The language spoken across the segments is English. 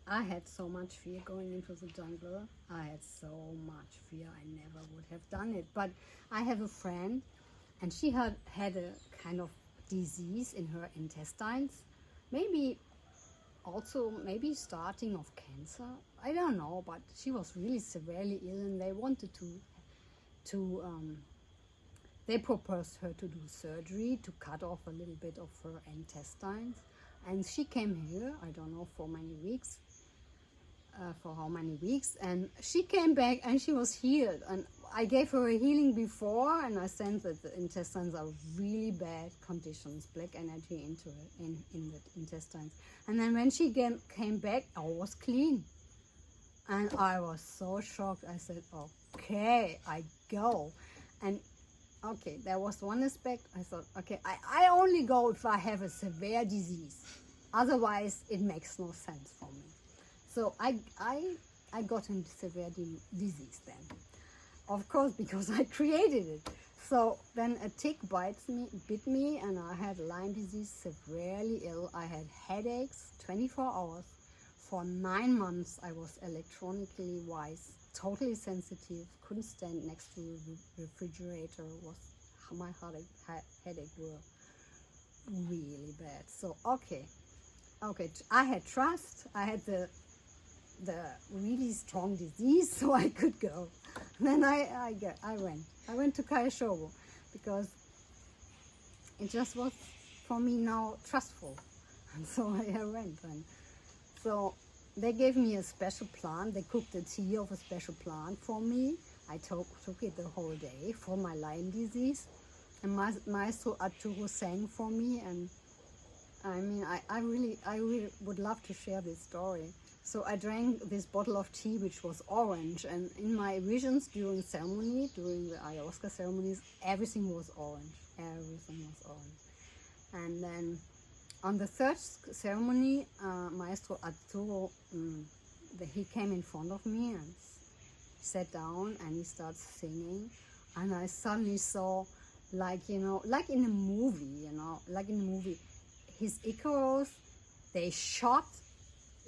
I had so much fear going into the jungle. I had so much fear. I never would have done it. But I have a friend, and she had a kind of disease in her intestines. Maybe also maybe starting of cancer. I don't know, but she was really severely ill, and they wanted to they proposed her to do surgery to cut off a little bit of her intestines. And she came here, I don't know for how many weeks, and she came back and she was healed. And I gave her a healing before, and I sensed that the intestines are really bad conditions, black energy in the intestines. And then when she came back, I was clean. And I was so shocked. I said, okay, I go. And okay, there was one aspect. I thought, okay, I only go if I have a severe disease. Otherwise, it makes no sense for me. So I got into severe disease then. Of course, because I created it. So then a tick bit me, and I had Lyme disease, severely ill. I had headaches 24 hours. For 9 months, I was electronically wise, totally sensitive, couldn't stand next to the refrigerator. My headache were really bad. So okay, I had trust. I had the really strong disease, so I could go. And then I went to Caya Shobo because it just was for me now trustful, and so I went. And so they gave me a special plant. They cooked a tea of a special plant for me. I took it the whole day for my Lyme disease, and Maestro Arturo sang for me. And I mean, I really would love to share this story. So I drank this bottle of tea, which was orange, and in my visions during the ayahuasca ceremonies, everything was orange. Everything was orange. And then on the third ceremony, Maestro Arturo, he came in front of me and sat down, and he started singing, and I suddenly saw, like in a movie, his Icaros, they shot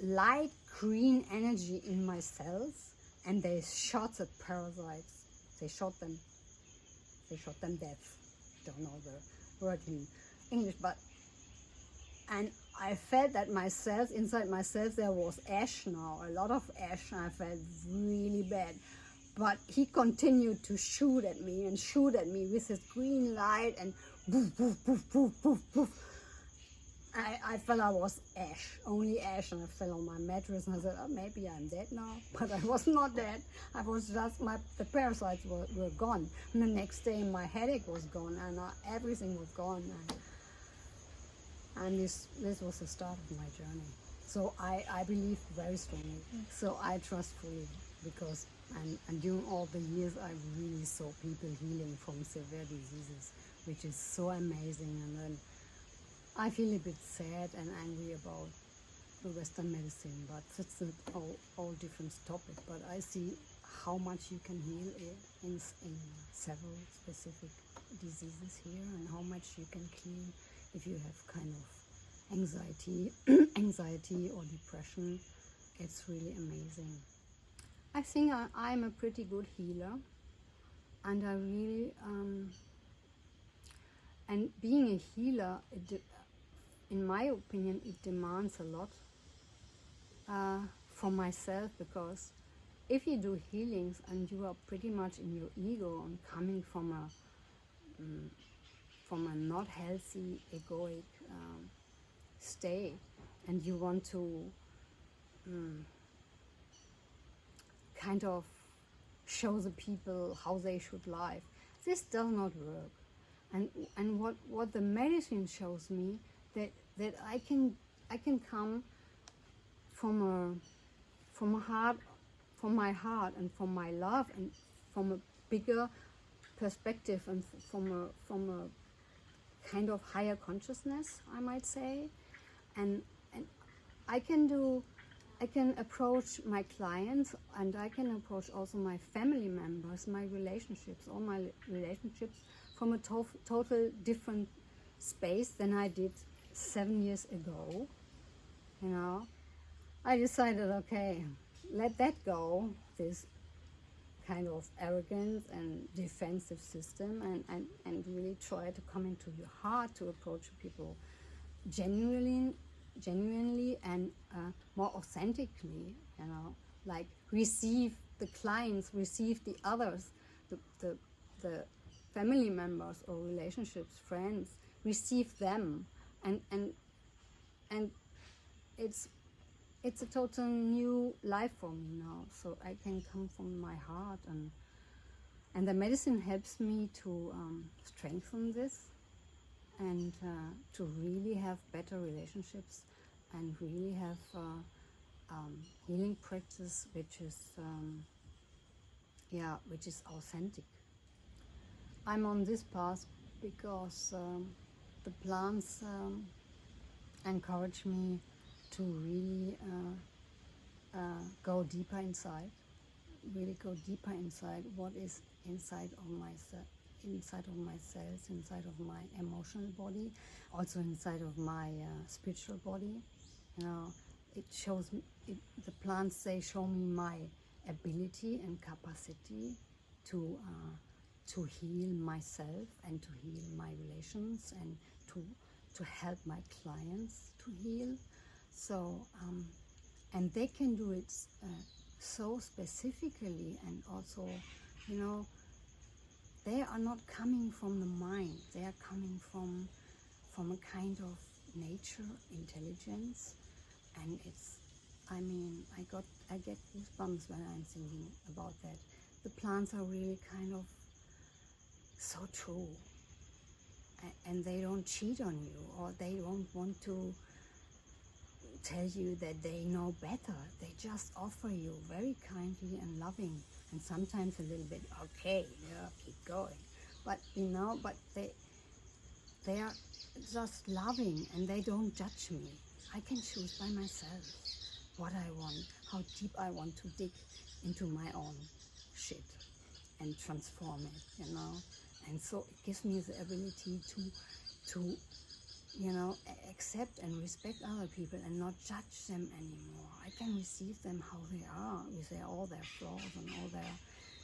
light green energy in my cells, and they shot the parasites. They shot them dead. Don't know the word in English, and I felt that inside my cells there was ash now, a lot of ash, and I felt really bad. But he continued to shoot at me with his green light, and poof, poof, poof, poof, poof, poof. I felt I was ash, only ash, and I fell on my mattress, and I said, maybe I'm dead now. But I was not dead. I was just, the parasites were gone. And the next day my headache was gone, and everything was gone. And this was the start of my journey. So I believe very strongly. So I trust fully, because and during all the years I really saw people healing from severe diseases, which is so amazing. And then I feel a bit sad and angry about the Western medicine, but it's an all different topic. But I see how much you can heal in several specific diseases here, and how much you can clean if you have kind of anxiety or depression. It's really amazing. I think I'm a pretty good healer, and I really and being a healer, in my opinion, it demands a lot from myself, because if you do healings and you are pretty much in your ego and coming from a not healthy egoic state, and you want to kind of show the people how they should live, this does not work. And what the medicine shows me, that I can come from my heart and from my love, and from a bigger perspective, and from a kind of higher consciousness, I might say. And I can approach my clients, and I can approach also my family members, my relationships, all my relationships, from a total different space than I did 7 years ago, I decided, okay, let that go, this kind of arrogance and defensive system, and really try to come into your heart to approach people genuinely and more authentically, you know, like receive the clients, receive the others, the family members or relationships, friends, receive them, and it's a total new life for me now. So I can come from my heart, and the medicine helps me to strengthen this, and to really have better relationships, and really have healing practice which is authentic. I'm on this path because the plants encourage me to really go deeper inside, really go deeper inside what is inside of myself, inside of my cells, inside of my emotional body, also inside of my spiritual body. You know, it shows me, the plants, they show me my ability and capacity to heal myself and to heal my relations, and to help my clients to heal. So and they can do it so specifically, and also, you know, they are not coming from the mind, they are coming from a kind of nature intelligence. And it's, I mean, I get goosebumps when I'm thinking about that. The plants are really kind of so true, and they don't cheat on you, or they don't want to tell you that they know better. They just offer you very kindly and loving, and sometimes a little bit, okay, yeah, keep going. But you know, but they are just loving, and they don't judge me. I can choose by myself what I want, how deep I want to dig into my own shit and transform it, you know. And so it gives me the ability to you know, accept and respect other people and not judge them anymore. I can receive them how they are, with all their flaws and all their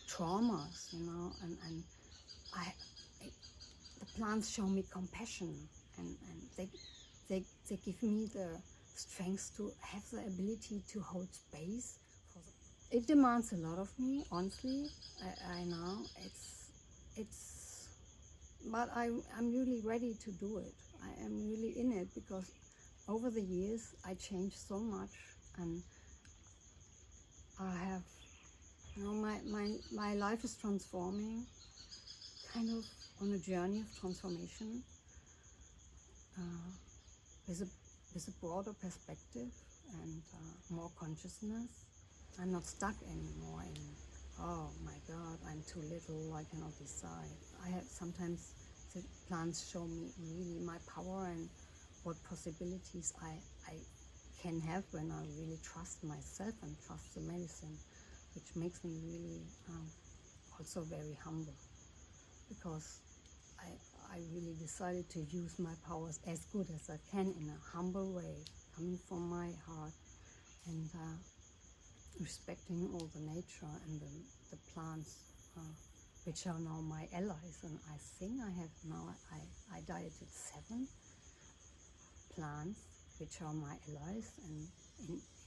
traumas, you know. And the plants show me compassion, and they give me the strength to have the ability to hold space for them. It demands a lot of me, honestly. I know it's, but I'm really ready to do it. I am really in it, because over the years I changed so much, and I have, you know, my life is transforming, kind of on a journey of transformation, with a broader perspective and more consciousness. I'm not stuck anymore in, oh my God, I'm too little, I cannot decide. I have sometimes, the plants show me really my power and what possibilities I can have when I really trust myself and trust the medicine, which makes me really also very humble, because I really decided to use my powers as good as I can in a humble way, coming from my heart, and respecting all the nature and the plants, which are now my allies. And I think I have now, I dieted 7 plants which are my allies, and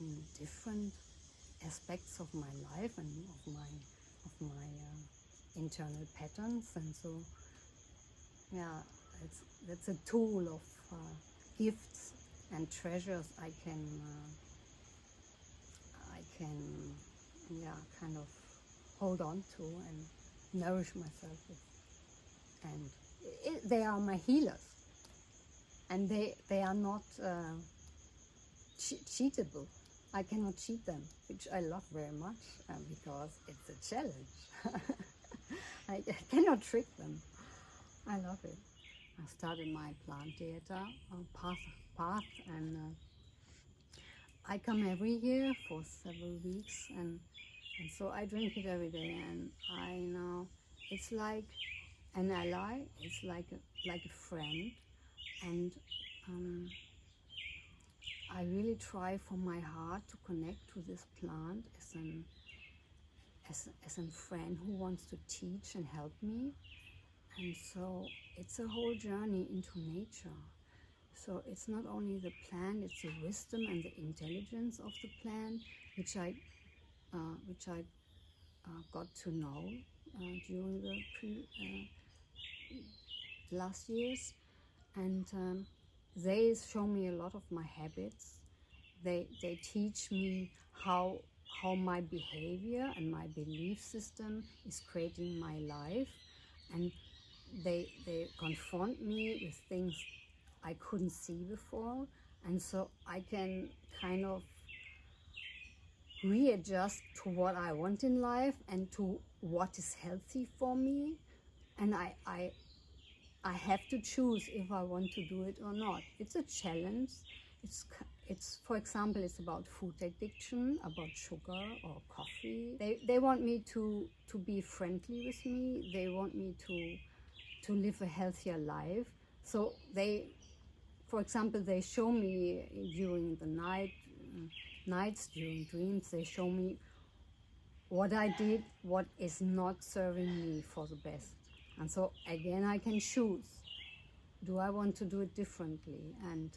in different aspects of my life and of my internal patterns. And so, yeah, that's a tool of gifts and treasures I can kind of hold on to and nourish myself with. And they are my healers, and they are not cheatable. I cannot cheat them, which I love very much, because it's a challenge. I cannot trick them. I love it. I started my plant dieta path, and I come every year for several weeks, and so I drink it every day, and I know it's like an ally, it's like a friend, and I really try from my heart to connect to this plant as a friend who wants to teach and help me. And so it's a whole journey into nature. So it's not only the plant, it's the wisdom and the intelligence of the plant, which I got to know during the last years. And they show me a lot of my habits. They teach me how my behavior and my belief system is creating my life, and they confront me with things I couldn't see before, and so I can kind of readjust to what I want in life and to what is healthy for me, and I have to choose if I want to do it or not. It's a challenge. It's for example, it's about food addiction, about sugar or coffee. They want me to be friendly with me. They want me to live a healthier life. So for example, they show me during the nights, during dreams, they show me what I did, what is not serving me for the best. And so again, I can choose. Do I want to do it differently? And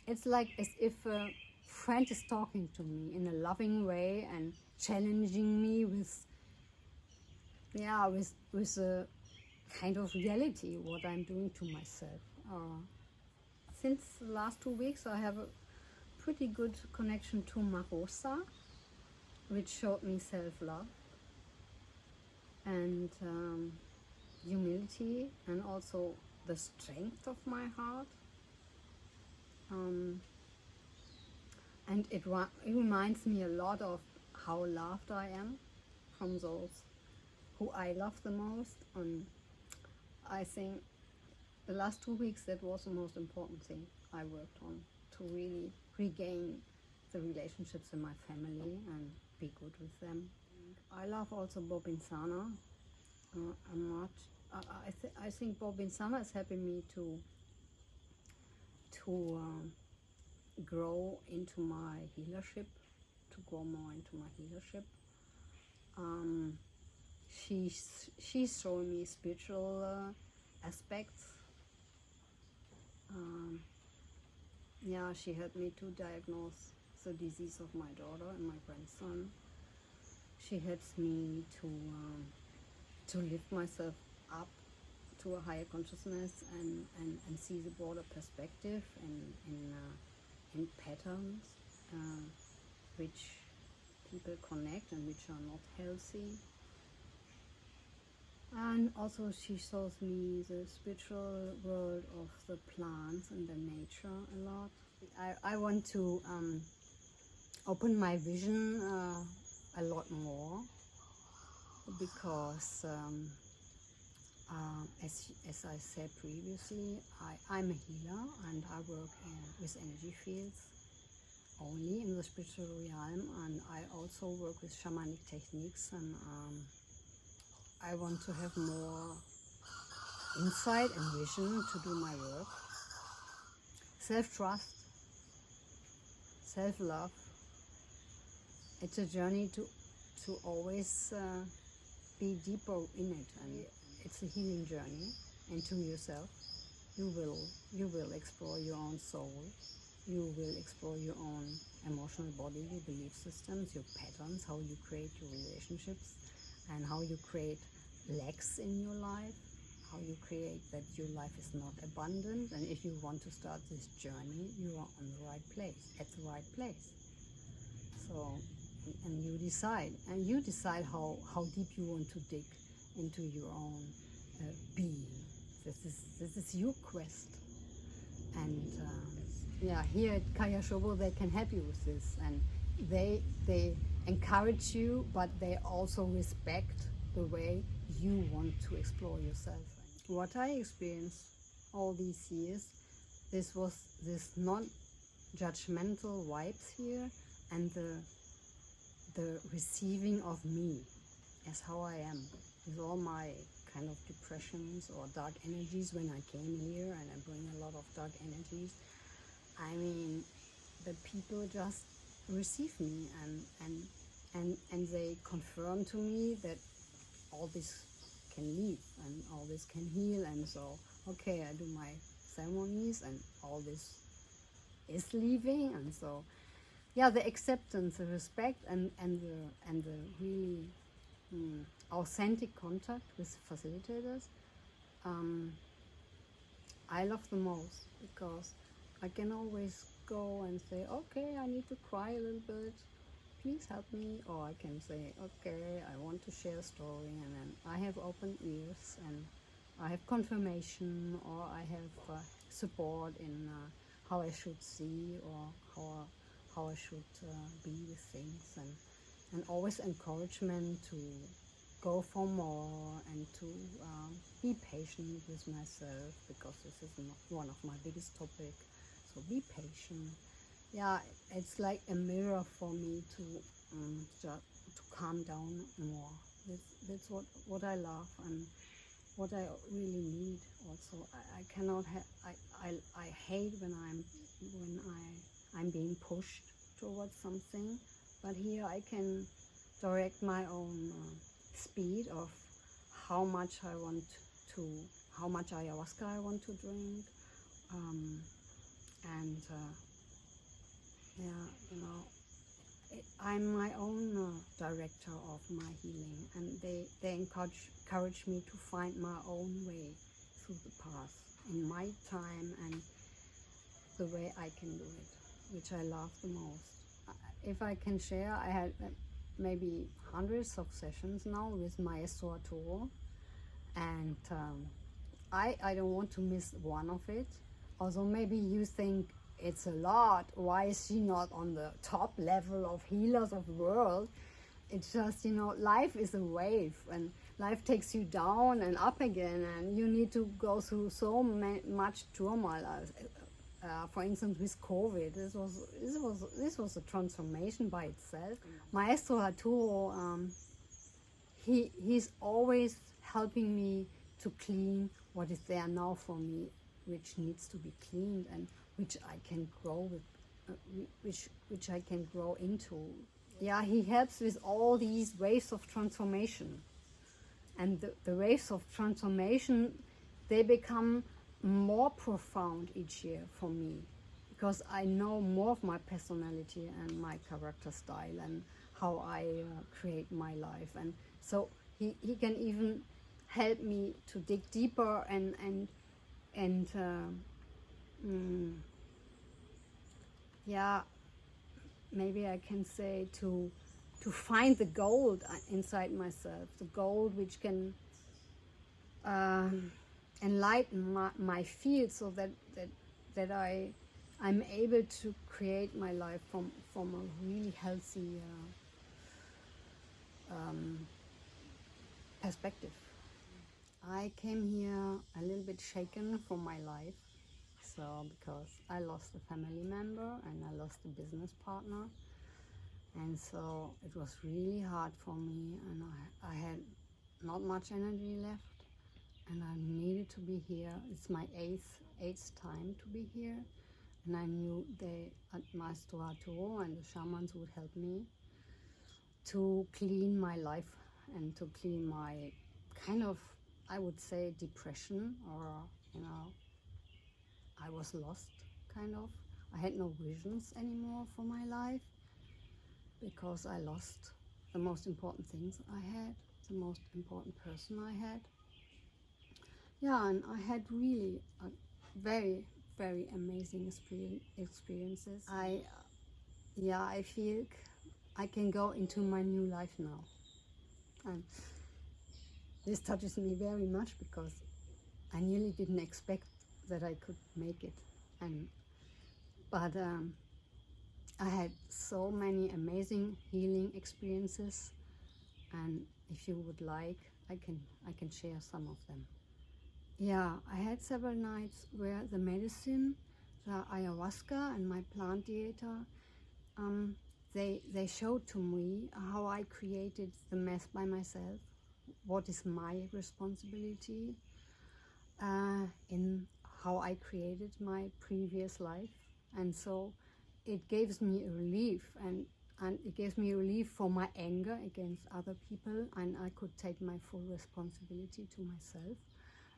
it's like as if a friend is talking to me in a loving way and challenging me with a kind of reality, what I'm doing to myself. Since the last 2 weeks, I have a pretty good connection to Marosa, which showed me self-love and humility, and also the strength of my heart. And it reminds me a lot of how loved I am from those who I love the most. And I think the last 2 weeks, that was the most important thing I worked on, to really regain the relationships in my family and be good with them. I love also Bobinsana. I think Bobinsana is helping me to grow into my healership, to grow more into my healership. She's showing me spiritual aspects. She helped me to diagnose the disease of my daughter and my grandson. She helps me to lift myself up to a higher consciousness and see the broader perspective in patterns which people connect and which are not healthy. And also she shows me the spiritual world of the plants and the nature a lot. I want to open my vision a lot more, because as I said previously, I'm a healer and I work with energy fields only in the spiritual realm, and I also work with shamanic techniques, and I want to have more insight and vision to do my work. Self-trust, self-love. It's a journey to always be deeper in it, and it's a healing journey into yourself. You will explore your own soul. You will explore your own emotional body, your belief systems, your patterns, how you create your relationships, and how you create lacks in your life, how you create that your life is not abundant. And if you want to start this journey, you are on the right place, at the right place. So, and you decide how deep you want to dig into your own being. This is your quest. And here at Caya Shobo, they can help you with this, and they encourage you, but they also respect the way you want to explore yourself. What I experienced all these years, this was this non-judgmental vibes here, and the receiving of me as how I am, with all my kind of depressions or dark energies when I came here, and I bring a lot of dark energies. I mean, the people just receive me, and they confirm to me that all this can leave and all this can heal. And so, okay, I do my ceremonies and all this is leaving. And so, yeah, the acceptance, the respect, and the really authentic contact with facilitators, I love the most, because I can always go and say, okay, I need to cry a little bit, please help me. Or I can say, okay, I want to share a story, and then I have open ears, and I have confirmation, or I have support in how I should see, or how I should be with things, and always encouragement to go for more, and to be patient with myself, because this is one of my biggest topics. So be patient. Yeah, it's like a mirror for me to calm down more. That's what I love, and what I really need. Also, I cannot have. I hate when I'm being pushed towards something, but here I can direct my own speed of how much I want to, how much ayahuasca I want to drink, and yeah, you know, I'm my own director of my healing, and they encourage me to find my own way through the path in my time and the way I can do it, which I love the most. If I can share, I had maybe hundreds of sessions now with Maestro Arturo, and I don't want to miss one of it. Also, maybe you think it's a lot, why is she not on the top level of healers of the world? It's just, you know, life is a wave, and life takes you down and up again, and you need to go through so much trauma. For instance, with COVID, this was a transformation by itself. Maestro Arturo, he's always helping me to clean what is there now for me, which needs to be cleaned, and which I can grow with, which I can grow into. Yeah, he helps with all these waves of transformation, and the waves of transformation, they become more profound each year for me, because I know more of my personality and my character style and how I create my life. And so he can even help me to dig deeper and yeah, maybe I can say to find the gold inside myself, the gold which can enlighten my field, so that I'm able to create my life from a really healthy perspective. I came here a little bit shaken from my life, so because I lost a family member and I lost a business partner, and so it was really hard for me, and I had not much energy left, and I needed to be here. It's my eighth time to be here, and I knew at Master Arturo and the shamans would help me to clean my life and to clean my kind of, I would say, depression, or, you know, I was lost, kind of. I had no visions anymore for my life, because I lost the most important things I had, the most important person I had. Yeah, and I had really very, very amazing experiences. I feel I can go into my new life now. And this touches me very much, because I nearly didn't expect that I could make it. But I had so many amazing healing experiences, and if you would like, I can share some of them. Yeah, I had several nights where the medicine, the ayahuasca and my plant dieta, they showed to me how I created the mess by myself, what is my responsibility in how I created my previous life. And so it gives me a relief, and it gives me relief for my anger against other people, and I could take my full responsibility to myself.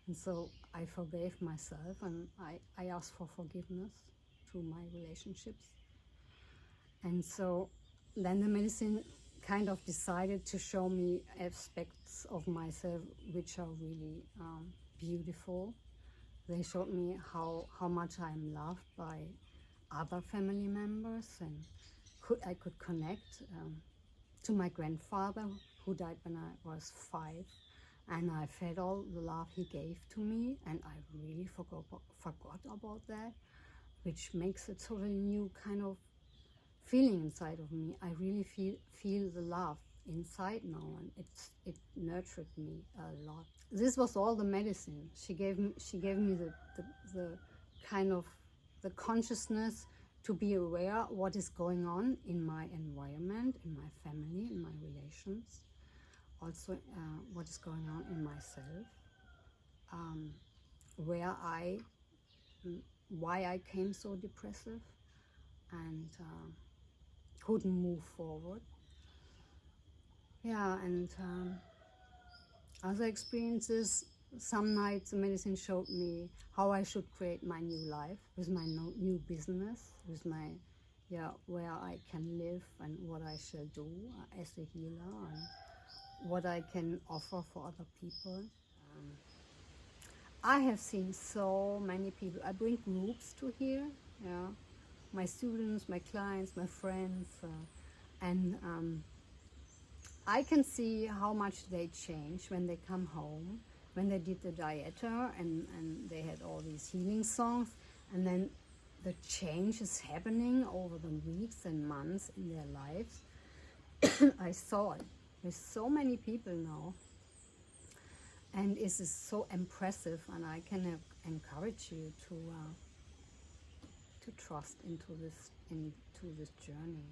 And so I forgave myself, and I asked for forgiveness through my relationships. And so then the medicine kind of decided to show me aspects of myself which are really beautiful. They showed me how much I'm loved by other family members, and I could connect to my grandfather, who died when I was 5, and I felt all the love he gave to me, and I really forgot about that, which makes a totally new kind of feeling inside of me. I really feel the love inside now, and it nurtured me a lot. This was all the medicine. She gave me the kind of the consciousness to be aware what is going on in my environment, in my family, in my relations, also what is going on in myself, why I came so depressive and couldn't move forward. Yeah, and other experiences, some nights the medicine showed me how I should create my new life with my new business, with my, where I can live and what I shall do as a healer and what I can offer for other people. I have seen so many people. I bring groups to here, my students, my clients, my friends, and I can see how much they change when they come home, when they did the dieta and they had all these healing songs, and then the change is happening over the weeks and months in their lives. I saw it with so many people now, and it is so impressive, and I can encourage you to trust into this journey.